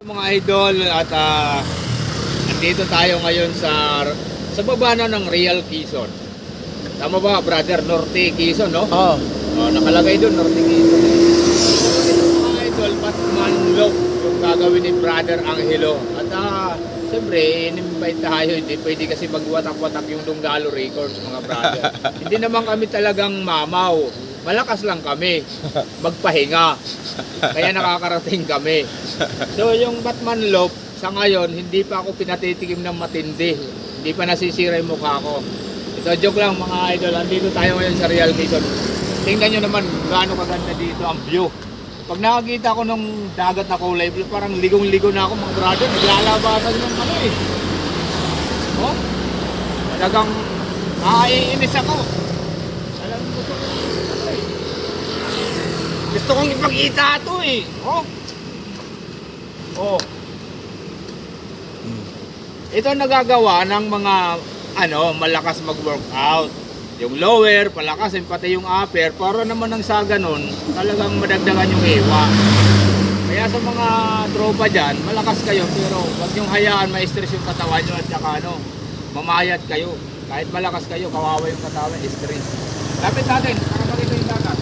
Mga idol at nandito tayo ngayon sa baba na ng Real Quezon. Tama ba, brother? Norte Quezon, no? Oo. Oh, nakalagay doon, Norte Quezon. Mga idol, Batman Look yung gagawin ni brother Angelo. At siyempre, in-invite tayo. Hindi pwede kasi magwatak-watak yung Dunggalo Records, mga brother. Hindi naman kami talagang mamaw. Malakas lang kami magpahinga. Kaya nakakarating kami. So yung Batman Loop, sa ngayon, hindi pa ako pinatitikim ng matindi. Hindi pa nasisira yung mukha ko. Ito, joke lang mga idol. Andito tayo ngayon sa Real Quezon. Tingnan nyo naman gaano kaganda dito ang view. Pag nakakita ko ng dagat na kulay blue, parang ligong-ligo na ako mga brother. Naglalabasan ng ano eh. Oh? Talagang nakaiinis ako. Alam mo ito. Gusto kong ipakita ito eh. Oh. Oh. Ito nagagawa ng mga malakas mag-workout. Yung lower, palakasin pati yung upper para naman nang sa ganun, talagang madagdagan yung ewa. Kaya sa mga tropa dyan, malakas kayo pero wag niyong hayaan ma-stress yung katawan nyo at saka mamayat kayo. Kahit malakas kayo, kawawa yung katawan, stress. Lapit natin para makita yung dagat.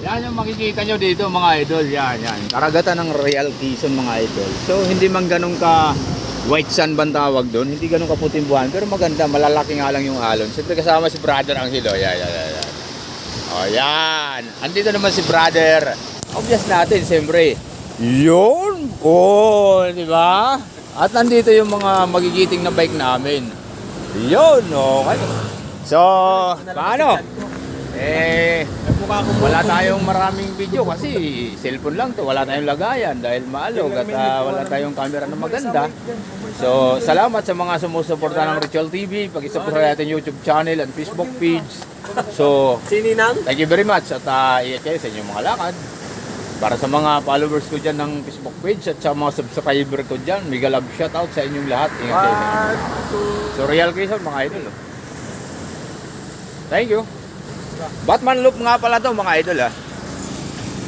Yan yung makikita nyo dito mga idol. Yan. Karagatan ng Real Quezon mga idol. So hindi man ganun ka white sand bang tawag doon. Hindi ganun ka puting buwan. Pero maganda, malalaki nga lang yung alon. Siyempre kasama si brother Angelo. Yan. O yan. Andito naman si brother. Obvious natin siyempre. Yun. Oh, di ba? At nandito yung mga magigiting na bike namin. Yun. Okay. So, paano? Wala tayong maraming video kasi cellphone lang to, wala tayong lagayan dahil maalog at wala tayong camera na maganda. So salamat sa mga sumusuporta ng Ritual TV, pag-isupport natin YouTube channel and Facebook page. So thank you very much at iyan kayo sa inyong mga lakad. Para sa mga followers ko dyan ng Facebook page at sa mga subscriber ko dyan, mega love shoutout sa inyong lahat. Ingat kayo sa inyo. So Real Quezon mga idol. Thank you. Batman Loop nga pala to mga idol